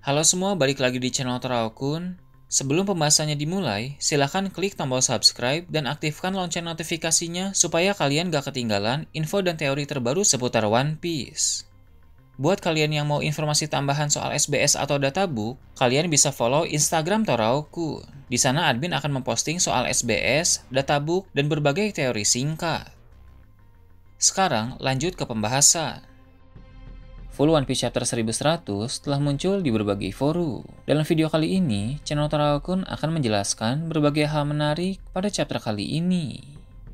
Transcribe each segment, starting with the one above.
Halo semua, balik lagi di channel Toraokun. Sebelum pembahasannya dimulai, silahkan klik tombol subscribe dan aktifkan lonceng notifikasinya supaya kalian gak ketinggalan info dan teori terbaru seputar One Piece. Buat kalian yang mau informasi tambahan soal SBS atau databook, kalian bisa follow Instagram Toraokun. Di sana admin akan memposting soal SBS, databook, dan berbagai teori singkat. Sekarang lanjut ke pembahasan. Full One Piece Chapter 1100 telah muncul di berbagai forum. Dalam video kali ini, channel Toraokun akan menjelaskan berbagai hal menarik pada chapter kali ini.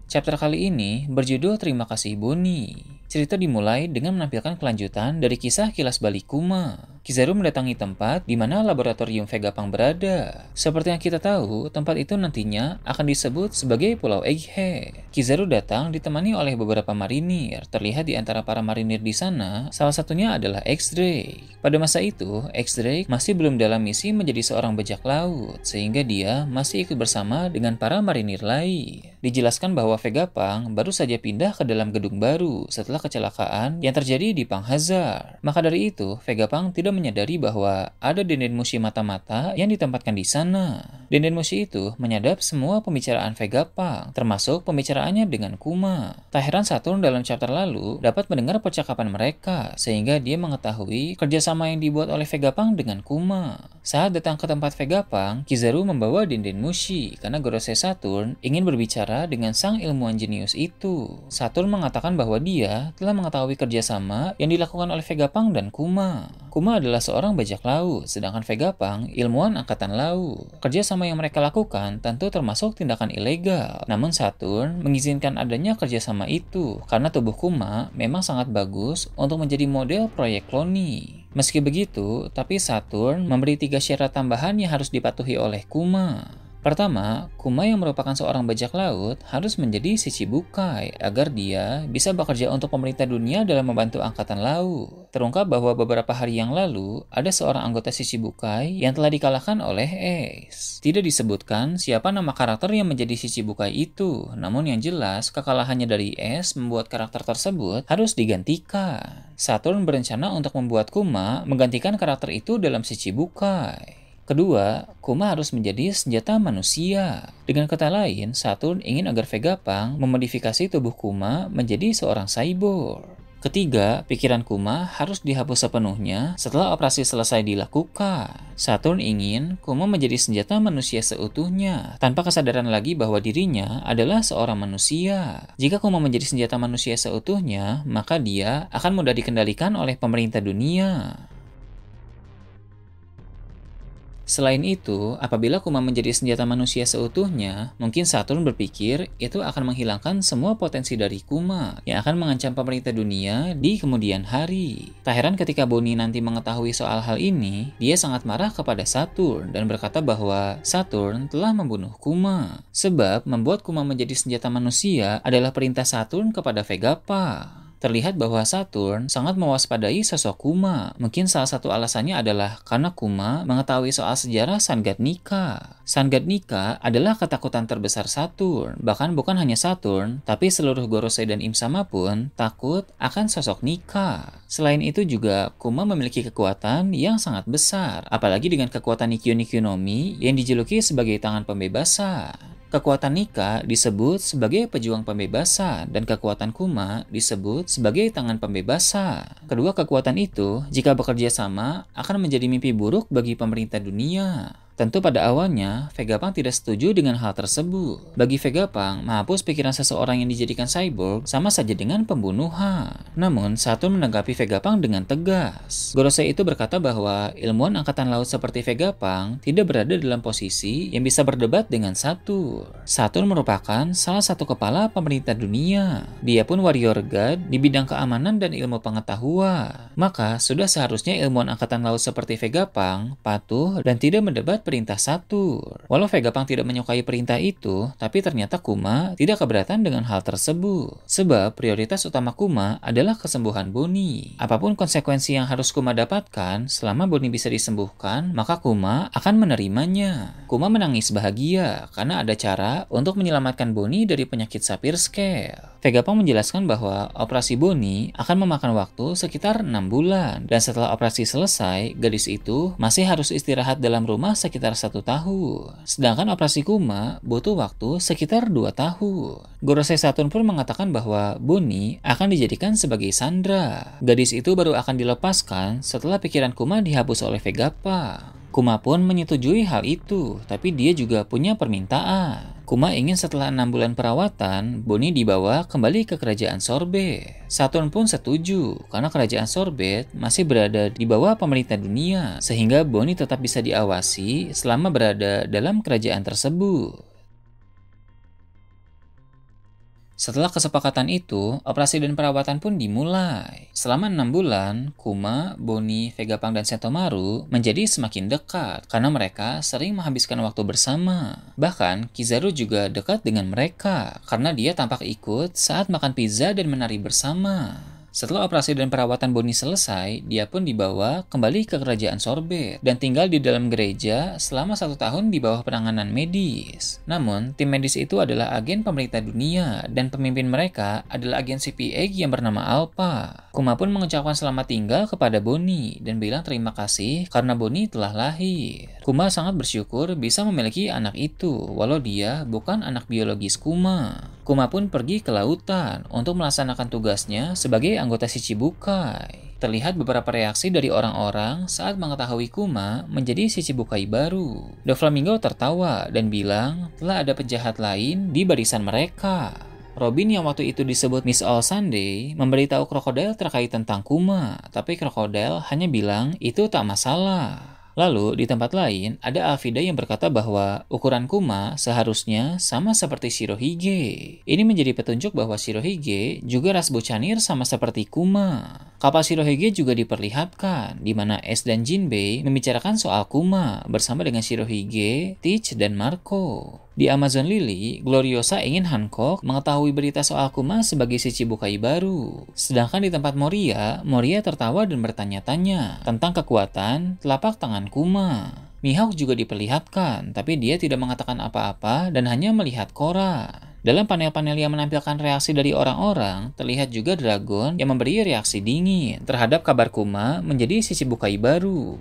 Chapter kali ini berjudul Terima Kasih Bonnie. Cerita dimulai dengan menampilkan kelanjutan dari kisah kilas balik Kuma. Kizaru mendatangi tempat di mana laboratorium Vegapunk berada. Seperti yang kita tahu, tempat itu nantinya akan disebut sebagai Pulau Egghead. Kizaru datang ditemani oleh beberapa marinir. Terlihat di antara para marinir di sana, salah satunya adalah X-Drake. Pada masa itu, X-Drake masih belum dalam misi menjadi seorang bajak laut, sehingga dia masih ikut bersama dengan para marinir lain. Dijelaskan bahwa Vegapunk baru saja pindah ke dalam gedung baru setelah kecelakaan yang terjadi di Punk Hazard. Maka dari itu, Vegapunk tidak menyadari bahwa ada Denden Mushi mata-mata yang ditempatkan di sana. Denden Mushi itu menyadap semua pembicaraan Vegapunk, termasuk pembicaraannya dengan Kuma. Tak heran Saturn dalam chapter lalu dapat mendengar percakapan mereka, sehingga dia mengetahui kerjasama yang dibuat oleh Vegapunk dengan Kuma. Saat datang ke tempat Vegapunk, Kizaru membawa Denden Mushi karena Gorosei Saturn ingin berbicara dengan sang ilmuwan jenius itu. Saturn mengatakan bahwa dia telah mengetahui kerjasama yang dilakukan oleh Vegapunk dan Kuma. Kuma adalah seorang bajak laut, sedangkan Vegapunk ilmuwan angkatan laut. Kerjasama yang mereka lakukan tentu termasuk tindakan ilegal. Namun Saturn mengizinkan adanya kerjasama itu karena tubuh Kuma memang sangat bagus untuk menjadi model proyek cloning. Meski begitu, tapi Saturn memberi 3 syarat tambahan yang harus dipatuhi oleh Kuma. Pertama, Kuma yang merupakan seorang bajak laut harus menjadi Shichibukai agar dia bisa bekerja untuk pemerintah dunia dalam membantu angkatan laut. Terungkap bahwa beberapa hari yang lalu ada seorang anggota Shichibukai yang telah dikalahkan oleh Ace. Tidak disebutkan siapa nama karakter yang menjadi Shichibukai itu, namun yang jelas kekalahannya dari Ace membuat karakter tersebut harus digantikan. Saturn berencana untuk membuat Kuma menggantikan karakter itu dalam Shichibukai. Kedua, Kuma harus menjadi senjata manusia. Dengan kata lain, Saturn ingin agar Vegapunk memodifikasi tubuh Kuma menjadi seorang cyborg. Ketiga, pikiran Kuma harus dihapus sepenuhnya setelah operasi selesai dilakukan. Saturn ingin Kuma menjadi senjata manusia seutuhnya, tanpa kesadaran lagi bahwa dirinya adalah seorang manusia. Jika Kuma menjadi senjata manusia seutuhnya, maka dia akan mudah dikendalikan oleh pemerintah dunia. Selain itu, apabila Kuma menjadi senjata manusia seutuhnya, mungkin Saturn berpikir itu akan menghilangkan semua potensi dari Kuma yang akan mengancam pemerintah dunia di kemudian hari. Tak heran ketika Bonnie nanti mengetahui soal hal ini, dia sangat marah kepada Saturn dan berkata bahwa Saturn telah membunuh Kuma. Sebab membuat Kuma menjadi senjata manusia adalah perintah Saturn kepada Vegapunk. Terlihat bahwa Saturn sangat mewaspadai sosok Kuma. Mungkin salah satu alasannya adalah karena Kuma mengetahui soal sejarah Sun God Nika. Sun God Nika adalah ketakutan terbesar Saturn. Bahkan bukan hanya Saturn, tapi seluruh Gorosei dan Imsama pun takut akan sosok Nika. Selain itu juga, Kuma memiliki kekuatan yang sangat besar, apalagi dengan kekuatan Nikyo no Mi yang dijuluki sebagai tangan pembebasan. Kekuatan Nika disebut sebagai pejuang pembebasan dan kekuatan Kuma disebut sebagai tangan pembebasan. Kedua kekuatan itu, jika bekerja sama, akan menjadi mimpi buruk bagi pemerintah dunia. Tentu pada awalnya, Vegapunk tidak setuju dengan hal tersebut. Bagi Vegapunk, menghapus pikiran seseorang yang dijadikan cyborg sama saja dengan pembunuhan. Namun, Saturn menanggapi Vegapunk dengan tegas. Gorosei itu berkata bahwa ilmuwan angkatan laut seperti Vegapunk tidak berada dalam posisi yang bisa berdebat dengan Saturn. Saturn merupakan salah satu kepala pemerintah dunia. Dia pun warrior god di bidang keamanan dan ilmu pengetahuan. Maka, sudah seharusnya ilmuwan angkatan laut seperti Vegapunk patuh dan tidak mendebat perintah Saturn. Walau Vegapunk tidak menyukai perintah itu, tapi ternyata Kuma tidak keberatan dengan hal tersebut. Sebab prioritas utama Kuma adalah kesembuhan Bonnie. Apapun konsekuensi yang harus Kuma dapatkan, selama Bonnie bisa disembuhkan, maka Kuma akan menerimanya. Kuma menangis bahagia karena ada cara untuk menyelamatkan Bonnie dari penyakit Sapphire Scale. Vegapunk menjelaskan bahwa operasi Bonnie akan memakan waktu sekitar 6 bulan, dan setelah operasi selesai, gadis itu masih harus istirahat dalam rumah sekitar 1 tahun. Sedangkan operasi Kuma butuh waktu sekitar 2 tahun. Gorosei Saturn pun mengatakan bahwa Bonnie akan dijadikan sebagai sandera. Gadis itu baru akan dilepaskan setelah pikiran Kuma dihapus oleh Vegapunk. Kuma pun menyetujui hal itu, tapi dia juga punya permintaan. Kuma ingin setelah 6 bulan perawatan, Bonnie dibawa kembali ke kerajaan Sorbet. Saturn pun setuju, karena kerajaan Sorbet masih berada di bawah pemerintah dunia, sehingga Bonnie tetap bisa diawasi selama berada dalam kerajaan tersebut. Setelah kesepakatan itu, operasi dan perawatan pun dimulai. Selama 6 bulan, Kuma, Bonnie, Vegapunk, dan Sentomaru menjadi semakin dekat karena mereka sering menghabiskan waktu bersama. Bahkan, Kizaru juga dekat dengan mereka karena dia tampak ikut saat makan pizza dan menari bersama. Setelah operasi dan perawatan Bonnie selesai, dia pun dibawa kembali ke kerajaan Sorbet dan tinggal di dalam gereja selama 1 tahun di bawah penanganan medis. Namun, tim medis itu adalah agen pemerintah dunia dan pemimpin mereka adalah agen CPA yang bernama Alpha. Kuma pun mengucapkan selamat tinggal kepada Bonnie dan bilang terima kasih karena Bonnie telah lahir. Kuma sangat bersyukur bisa memiliki anak itu, walau dia bukan anak biologis Kuma. Kuma pun pergi ke lautan untuk melaksanakan tugasnya sebagai anggota Shichibukai. Terlihat beberapa reaksi dari orang-orang saat mengetahui Kuma menjadi Shichibukai baru. Doflamingo tertawa dan bilang telah ada penjahat lain di barisan mereka. Robin yang waktu itu disebut Miss All Sunday memberitahu Crocodile terkait tentang Kuma, tapi Crocodile hanya bilang itu tak masalah. Lalu, di tempat lain, ada Alvida yang berkata bahwa ukuran Kuma seharusnya sama seperti Shirohige. Ini menjadi petunjuk bahwa Shirohige juga ras Buccaneer sama seperti Kuma. Kapal Shirohige juga diperlihatkan, di mana Ace dan Jinbei membicarakan soal Kuma bersama dengan Shirohige, Teach, dan Marco. Di Amazon Lily, Gloriosa ingin Hancock mengetahui berita soal Kuma sebagai Shichibukai baru. Sedangkan di tempat Moria, Moria tertawa dan bertanya-tanya tentang kekuatan telapak tangan Kuma. Mihawk juga diperlihatkan, tapi dia tidak mengatakan apa-apa dan hanya melihat Korra. Dalam panel-panel yang menampilkan reaksi dari orang-orang, terlihat juga Dragon yang memberi reaksi dingin terhadap kabar Kuma menjadi Shichibukai baru.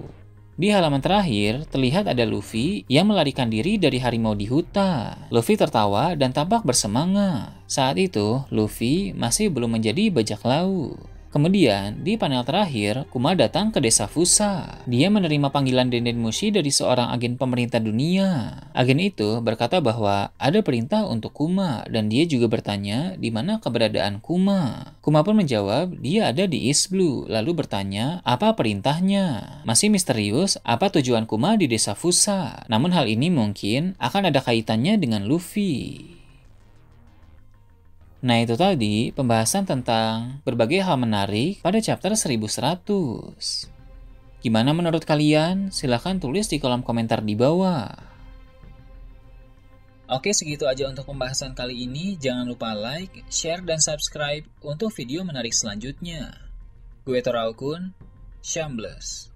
Di halaman terakhir, terlihat ada Luffy yang melarikan diri dari harimau di hutan. Luffy tertawa dan tampak bersemangat. Saat itu, Luffy masih belum menjadi bajak laut. Kemudian, di panel terakhir, Kuma datang ke desa Fusa. Dia menerima panggilan Denden Mushi dari seorang agen pemerintah dunia. Agen itu berkata bahwa ada perintah untuk Kuma, dan dia juga bertanya di mana keberadaan Kuma. Kuma pun menjawab dia ada di East Blue, lalu bertanya apa perintahnya. Masih misterius apa tujuan Kuma di desa Fusa. Namun hal ini mungkin akan ada kaitannya dengan Luffy. Nah, itu tadi pembahasan tentang berbagai hal menarik pada chapter 1100. Gimana menurut kalian? Silahkan tulis di kolom komentar di bawah. Oke, segitu aja untuk pembahasan kali ini. Jangan lupa like, share, dan subscribe untuk video menarik selanjutnya. Gue Toraukun, Shambles.